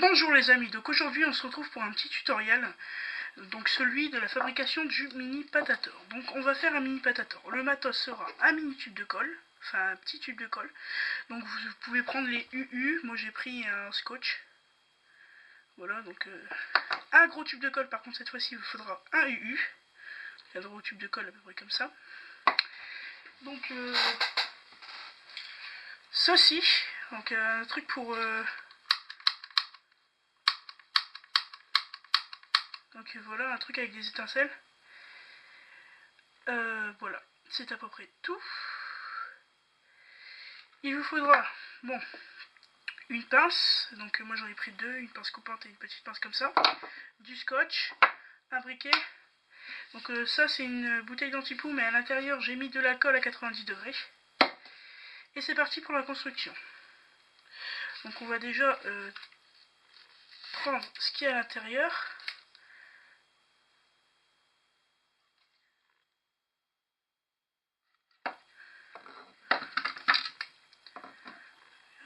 Bonjour les amis, donc aujourd'hui on se retrouve pour un petit tutoriel, donc celui de la fabrication du mini patator. Donc on va faire un mini patator. Le matos sera un mini tube de colle, enfin un petit tube de colle. Donc vous pouvez prendre les UU, moi j'ai pris un scotch. Voilà, donc un gros tube de colle, par contre cette fois-ci il vous faudra un UU. Un gros tube de colle à peu près comme ça. Donc ceci, donc un truc pour... Donc voilà, un truc avec des étincelles. Voilà, c'est à peu près tout. Il vous faudra, bon, une pince. Donc moi j'en ai pris deux, une pince coupante et une petite pince comme ça. Du scotch, un briquet. Donc ça c'est une bouteille d'antipoux, mais à l'intérieur j'ai mis de la colle à 90 degrés. Et c'est parti pour la construction. Donc on va déjà prendre ce qu'il y a à l'intérieur.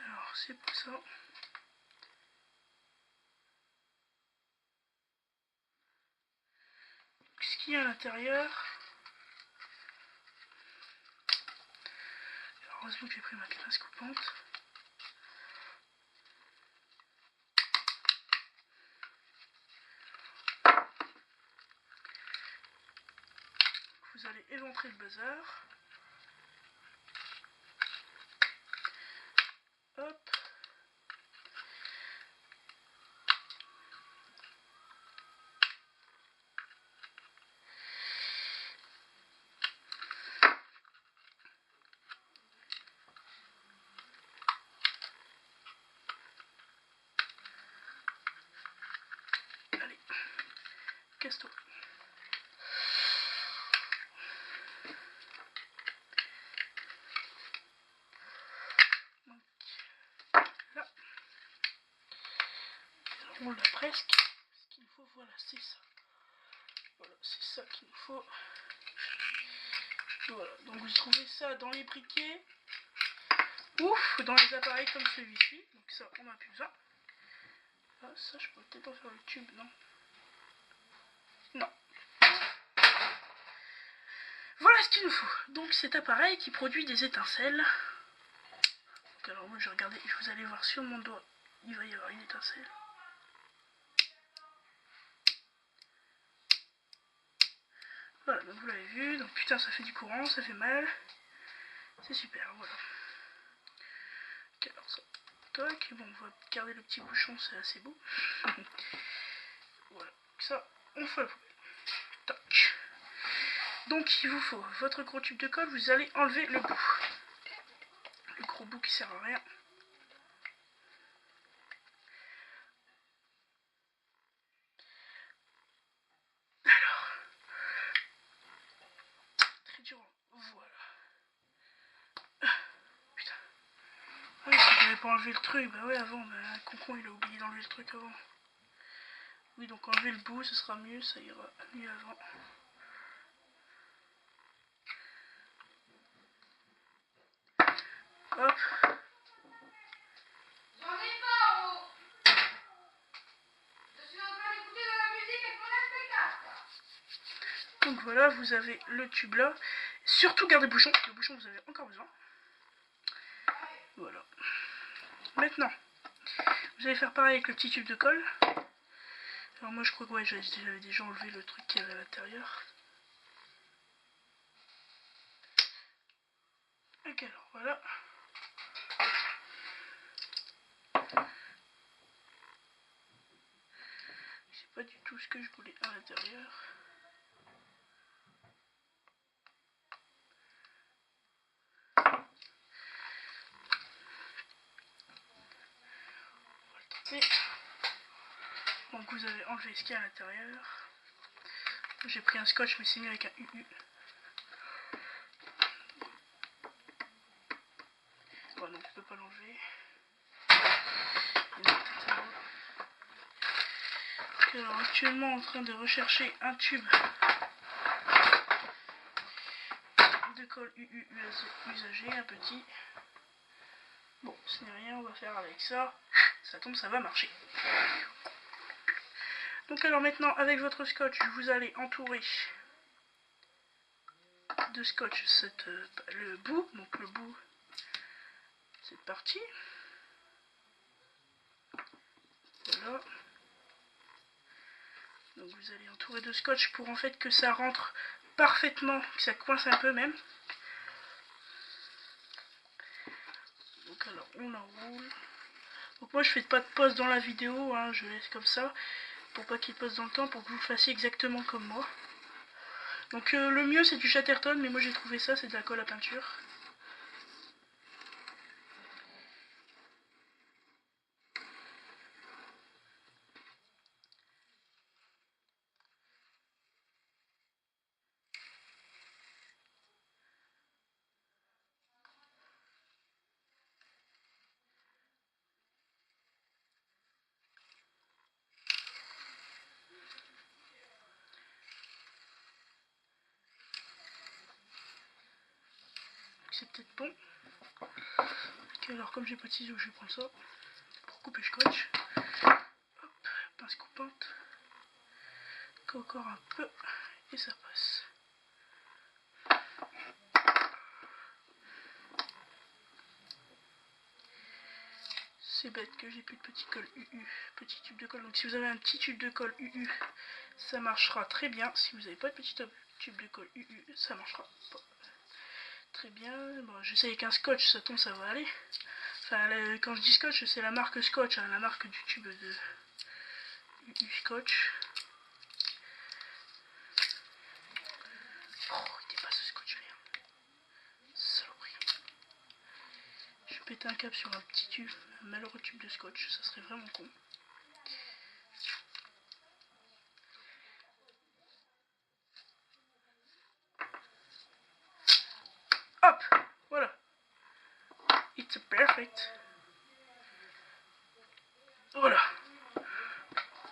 Alors c'est pour ça. Ce qu'il y a à l'intérieur. Heureusement que j'ai pris ma pince coupante. Vous allez éventrer le bazar. Hop. Allez, casse-toi. Donc là, on l'a presque. Ce qu'il nous faut, voilà, c'est ça. Voilà, c'est ça qu'il nous faut. Voilà, donc vous trouvez ça dans les briquets ou dans les appareils comme celui-ci. Donc ça, on n'a plus besoin. Ah, ça, je peux peut-être en faire le tube, non? Non. Voilà ce qu'il nous faut. Donc cet appareil qui produit des étincelles. Donc alors moi je regardais, vous allez voir sur mon doigt, il va y avoir une étincelle. Voilà, donc vous l'avez vu, donc putain ça fait du courant, ça fait mal. C'est super, voilà. Ok, alors ça, toc, bon on va garder le petit bouchon, c'est assez beau. Voilà, ça, on fait la poubelle. Toc. Donc il vous faut votre gros tube de colle, vous allez enlever le bout. Le gros bout qui sert à rien. Alors, très dur, voilà. Putain. Ah oui, j'avais pas enlevé le truc, bah ouais avant, bah concon il a oublié d'enlever le truc avant. Oui, donc enlever le bout, ce sera mieux, ça ira mieux avant. Hop. J'en ai pas, oh. Je suis en train d'écouter de la musique et de mon spectacle. Donc voilà, vous avez le tube là. Surtout gardez le bouchon vous avez encore besoin. Voilà. Maintenant, vous allez faire pareil avec le petit tube de colle. Alors moi je crois que ouais, j'avais déjà enlevé le truc qu'il y avait à l'intérieur. Ok, alors voilà. C'est pas du tout ce que je voulais à l'intérieur. Donc vous avez enlevé ce qu'il y a à l'intérieur. J'ai pris un scotch mais c'est mieux avec un UU. Bon, donc je peux pas l'enlever. Alors actuellement en train de rechercher un tube de colle UU usagé, un petit. Bon, ce n'est rien, on va faire avec ça. Ça tombe, ça va marcher. Donc alors maintenant, avec votre scotch, vous allez entourer de scotch le bout. Donc le bout, cette partie. Voilà. Donc vous allez entourer de scotch pour en fait que ça rentre parfaitement, que ça coince un peu même. Donc alors on enroule. Donc moi je fais pas de pause dans la vidéo, hein, je laisse comme ça, pour pas qu'il pose dans le temps, pour que vous le fassiez exactement comme moi. Donc le mieux c'est du Chatterton, mais moi j'ai trouvé ça, c'est de la colle à peinture. C'est peut-être bon. Ok, alors comme j'ai pas de ciseaux, je vais prendre ça pour couper le scotch. Hop, pince coupante. Encore un peu et ça passe. C'est bête que j'ai plus de petit colle UU, petit tube de colle. Donc si vous avez un petit tube de colle UU, ça marchera très bien. Si vous n'avez pas de petit tube de colle UU, ça marchera pas très bien. Bon, je sais qu'un scotch, ça tombe, ça va aller. Enfin, quand je dis scotch, c'est la marque Scotch, hein, la marque du tube de UU Scotch. Oh, il dépasse ce scotch vert. Saloperie. Je pète un câble sur un petit tube, un malheureux tube de scotch, ça serait vraiment con. Hop, voilà. It's perfect. Voilà.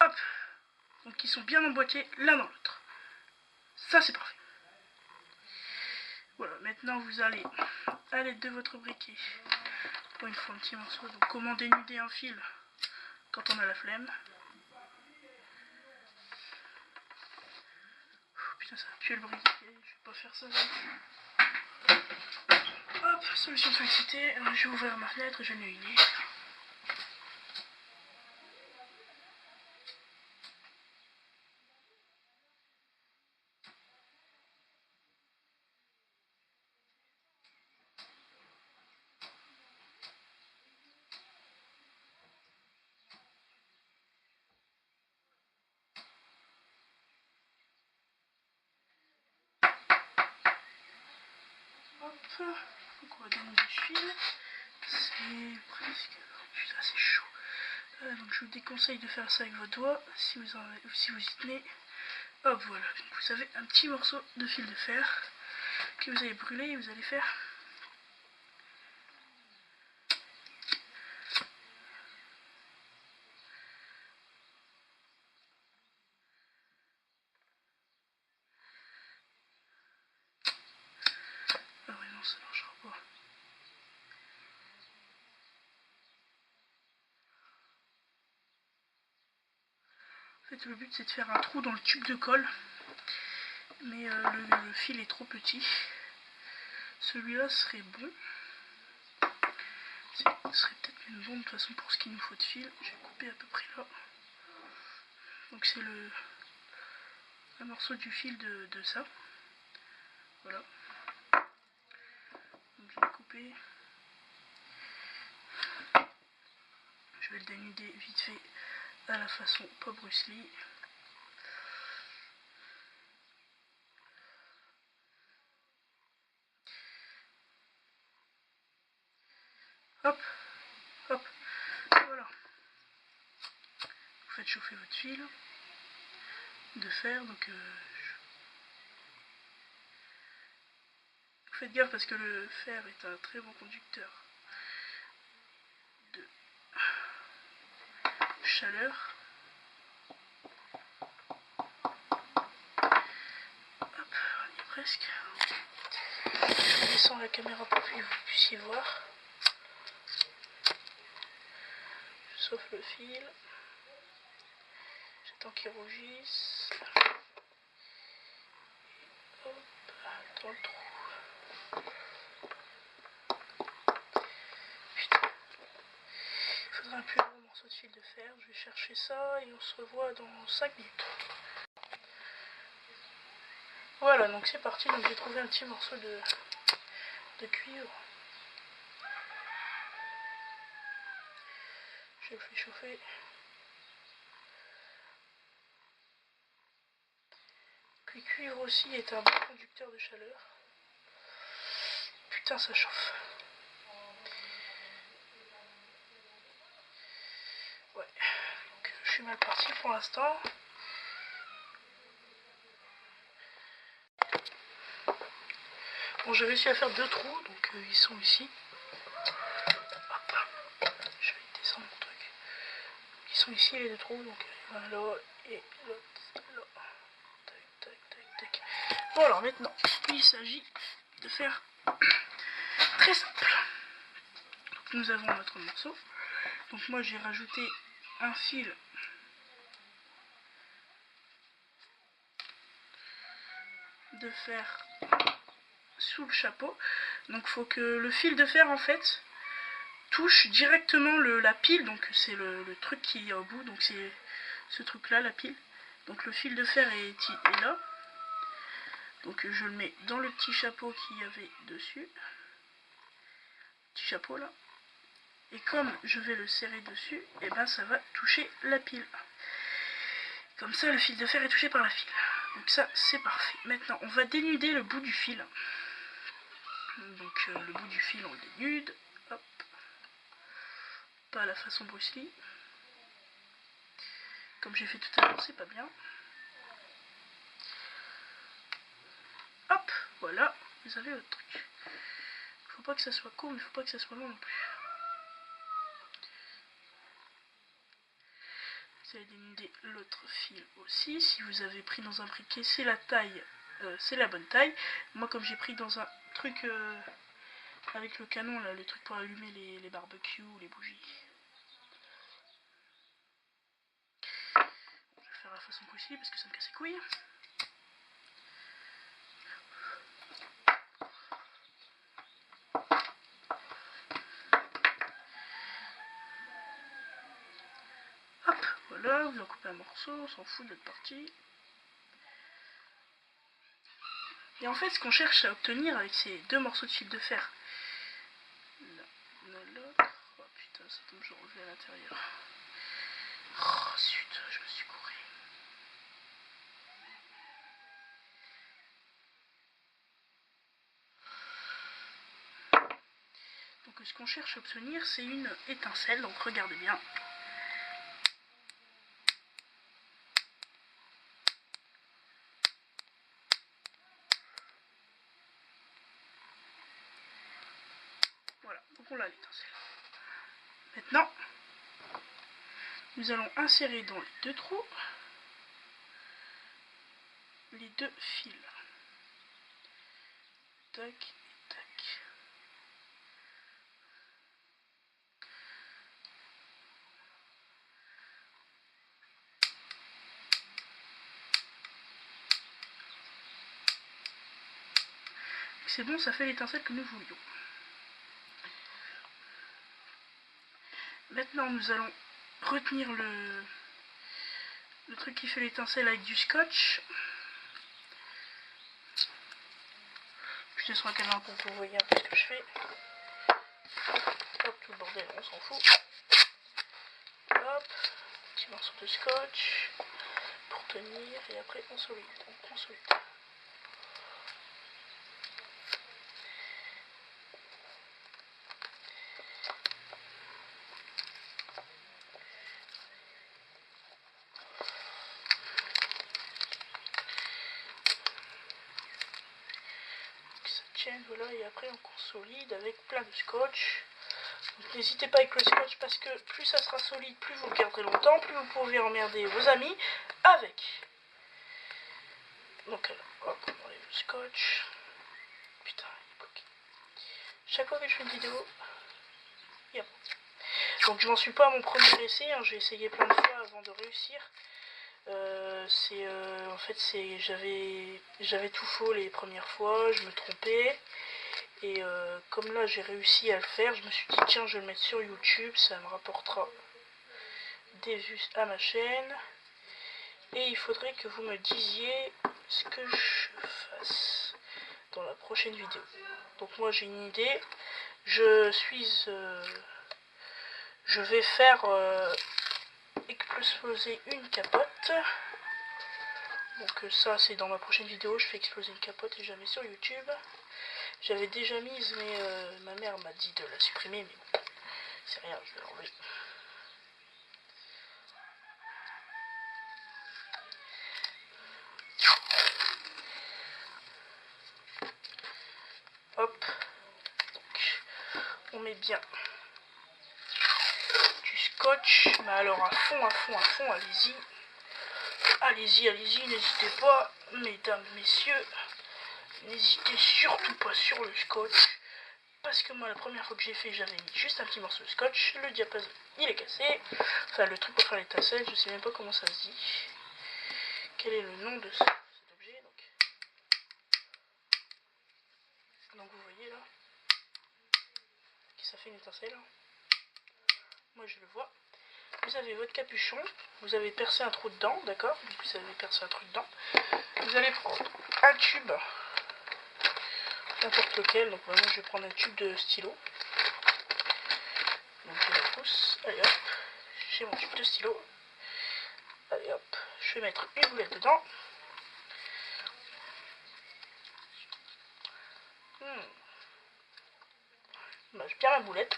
Hop. Donc ils sont bien emboîtés l'un dans l'autre. Ça c'est parfait. Voilà, maintenant vous allez, à l'aide de votre briquet, pour une fois un petit morceau, donc comment dénuder un fil quand on a la flemme. Oh, putain, ça va puer le briquet, je vais pas faire ça. Hop, solution de simplicité, je vais ouvrir ma fenêtre et je vais l'unir. Hop, donc on va donner des fils. C'est presque... Putain, c'est chaud. Donc je vous déconseille de faire ça avec vos doigts, si vous y tenez. Hop, voilà. Donc vous avez un petit morceau de fil de fer que vous allez brûler et vous allez faire... Ah ouais, non, ça marchera pas. En fait, le but c'est de faire un trou dans le tube de colle, mais le fil est trop petit. Celui-là serait bon. Ce serait peut-être une bonne façon pour ce qu'il nous faut de fil. Je vais couper à peu près là. Donc c'est un morceau du fil de ça. Voilà. Donc je vais couper. Je vais le dénuder vite fait à la façon pas Bruce Lee. Hop, hop, voilà. Vous faites chauffer votre fil de fer, donc faites gaffe parce que le fer est un très bon conducteur de chaleur. Hop, on y est presque. Je descends la caméra pour que vous puissiez voir. sauf le fil. J'attends qu'il rougisse. Hop, dans le trou. Putain. Il faudra un plus gros morceau de fil de fer. Je vais chercher ça et on se revoit dans 5 minutes. Voilà, donc c'est parti. Donc j'ai trouvé un petit morceau de cuivre. Je le fais chauffer. Puis cuivre aussi est un bon conducteur de chaleur. Putain, ça chauffe. Ouais, donc je suis mal parti pour l'instant. Bon, j'ai réussi à faire 2 trous, donc ils sont ici. Hop, je vais descendre mon truc. Ils sont ici les 2 trous, donc là et l'autre là. Tac, tac, tac, tac. Bon alors maintenant, il s'agit de faire très simple. Donc, nous avons notre morceau. Donc moi j'ai rajouté un fil de fer sous le chapeau. Donc faut que le fil de fer en fait touche directement la pile. Donc c'est le truc qui est au bout. Donc c'est ce truc là, la pile. Donc le fil de fer est là. Donc je le mets dans le petit chapeau qu'il y avait dessus. Petit chapeau là. Et comme je vais le serrer dessus, et ben ça va toucher la pile. Comme ça le fil de fer est touché par la file. Donc ça c'est parfait. Maintenant on va dénuder le bout du fil. Donc le bout du fil on le dénude. Hop. Pas à la façon Bruce Lee. Comme j'ai fait tout à l'heure, c'est pas bien. Hop, voilà, vous avez votre truc. Faut pas que ça soit court, mais faut pas que ça soit long non plus. Vous allez dénuder l'autre fil aussi. Si vous avez pris dans un briquet, c'est la taille, c'est la bonne taille. Moi, comme j'ai pris dans un truc avec le canon, là, le truc pour allumer les barbecues ou les bougies. Je vais faire la façon possible parce que ça me casse les couilles. Hop, voilà, vous en coupez un morceau, on s'en fout d'être parti. Et en fait, ce qu'on cherche à obtenir avec ces 2 morceaux de fil de fer, l'autre, oh putain, ça tombe, je reviens à l'intérieur. Oh zut, je me suis couré. Donc ce qu'on cherche à obtenir, c'est une étincelle, donc regardez bien. Voilà, donc on a l'étincelle. Maintenant, nous allons insérer dans les 2 trous les 2 fils. Tac et tac. C'est bon, ça fait l'étincelle que nous voulions. Maintenant, nous allons retenir le truc qui fait l'étincelle avec du scotch. Je descends à quel endroit pour que vous voyez un peu ce que je fais. Hop, tout le bordel, on s'en fout. Hop, petit morceau de scotch pour tenir et après on solide. On consolide. Voilà, et après on consolide avec plein de scotch. N'hésitez pas avec le scotch parce que plus ça sera solide, plus vous le garderez longtemps, plus vous pourrez emmerder vos amis avec. Donc alors, hop, on enlève le scotch. Putain, il est bloqué. Chaque fois que je fais une vidéo, il y a Donc je n'en suis pas à mon premier essai, hein. J'ai essayé plein de fois avant de réussir. En fait j'avais tout faux les premières fois, je me trompais. Et comme là j'ai réussi à le faire, je me suis dit tiens, je vais le mettre sur YouTube, ça me rapportera des vues à ma chaîne. Et il faudrait que vous me disiez ce que je fasse dans la prochaine vidéo. Donc moi j'ai une idée, je vais faire exploser une capote. Donc ça c'est dans ma prochaine vidéo, je fais exploser une capote et je la mets sur YouTube. J'avais déjà mise mais ma mère m'a dit de la supprimer, mais bon, c'est rien, je vais l'enlever. Hop, donc on met bien du scotch, mais alors à fond, allez-y. Allez-y, n'hésitez pas, mesdames, messieurs, n'hésitez surtout pas sur le scotch, parce que moi la première fois que j'ai fait, j'avais mis juste un petit morceau de scotch, le diapason il est cassé, enfin le truc pour faire les tasselles, je sais même pas comment ça se dit, quel est le nom de cet objet, donc vous voyez là, que ça fait une étincelle, moi je le vois. Vous avez votre capuchon, vous avez percé un trou dedans, d'accord, donc vous avez percé un trou dedans, vous allez prendre un tube, n'importe lequel, donc vraiment je vais prendre un tube de stylo, donc je la pousse, allez hop, j'ai mon tube de stylo, allez hop, je vais mettre une boulette dedans, j'ai bien la boulette,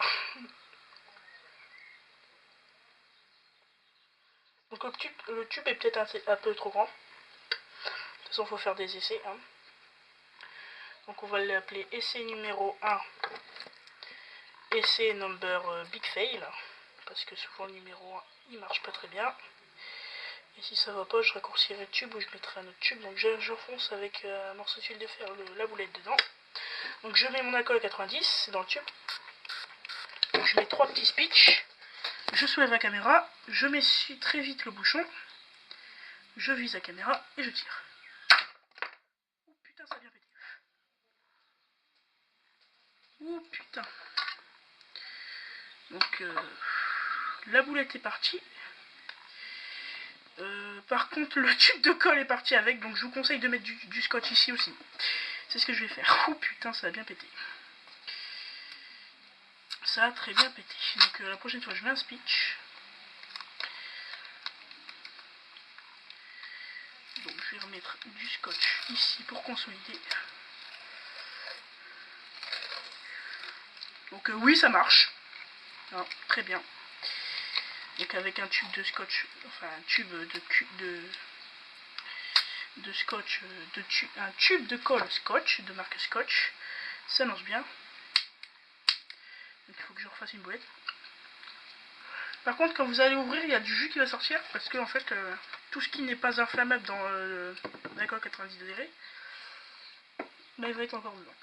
donc le tube est peut-être un peu trop grand, de toute façon il faut faire des essais, hein. Donc on va l'appeler essai numéro 1, essai number big fail, parce que souvent le numéro 1 il marche pas très bien. Et si ça va pas, je raccourcirai le tube ou je mettrai un autre tube. Donc j'enfonce avec un morceau de fil de fer la boulette dedans. Donc je mets mon alcool à 90 dans le tube. Donc je mets 3 petits speech. Je soulève la caméra, je m'essuie très vite le bouchon. Je vise la caméra et je tire. Oh putain, ça a bien pété. Oh putain. Donc la boulette est partie. Par contre le tube de colle est parti avec, donc je vous conseille de mettre du scotch ici aussi. C'est ce que je vais faire. Oh putain, ça a bien pété. Ça a très bien pété. Donc la prochaine fois je mets un speech. Donc je vais remettre du scotch ici pour consolider. Donc oui, ça marche. Ah, très bien. Donc avec un tube de scotch, enfin un tube de scotch, un tube de colle scotch, de marque Scotch, ça marche bien. Donc il faut que je refasse une boulette. Par contre, quand vous allez ouvrir, il y a du jus qui va sortir, parce que en fait, tout ce qui n'est pas inflammable dans l'alcool 90 degrés, bah, il va être encore dedans.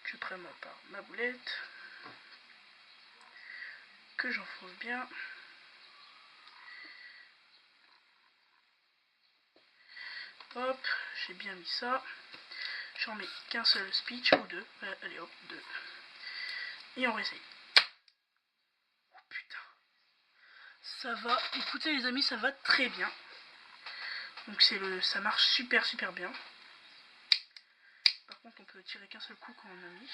Je prends ma boulette, que j'enfonce bien. Hop, j'ai bien mis ça. J'en mets qu'un seul speech ou deux. Allez hop, deux. Et on réessaye. Oh putain. Ça va, écoutez les amis, ça va très bien. Donc ça marche super bien. Par contre on peut tirer qu'un seul coup quand on a mis.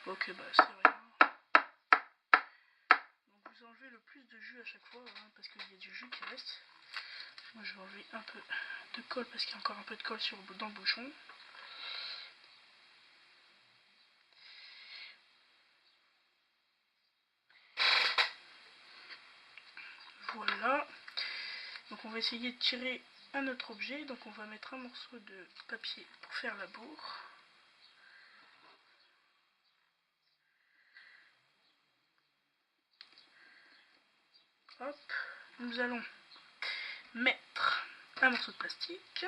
Ok, bah c'est rien. Donc vous enlevez le plus de jus à chaque fois, hein, parce qu'il y a du jus qui reste. Moi je vais enlever un peu de colle parce qu'il y a encore un peu de colle dans le bouchon. Voilà. Donc on va essayer de tirer un autre objet. Donc on va mettre un morceau de papier pour faire la bourre. Hop. Nous allons mettre un morceau de plastique.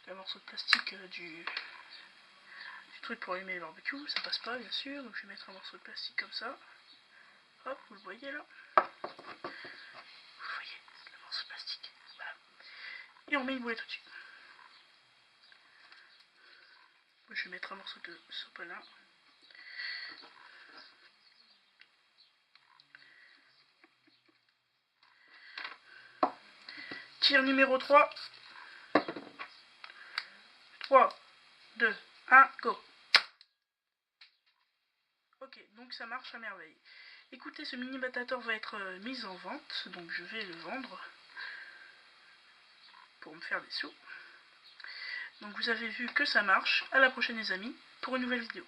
Un morceau de plastique du du truc pour allumer le barbecue, ça passe pas bien sûr, donc je vais mettre un morceau de plastique comme ça. Hop, vous le voyez là. Vous le voyez, le morceau de plastique. Voilà. Et on met une boulette au-dessus. Je vais mettre un morceau de sopalin. Tir numéro 3. 3, 2, 1, go. Ok, donc ça marche à merveille. Écoutez, ce mini batator va être mis en vente, donc je vais le vendre pour me faire des sous. Donc vous avez vu que ça marche. À la prochaine les amis, pour une nouvelle vidéo.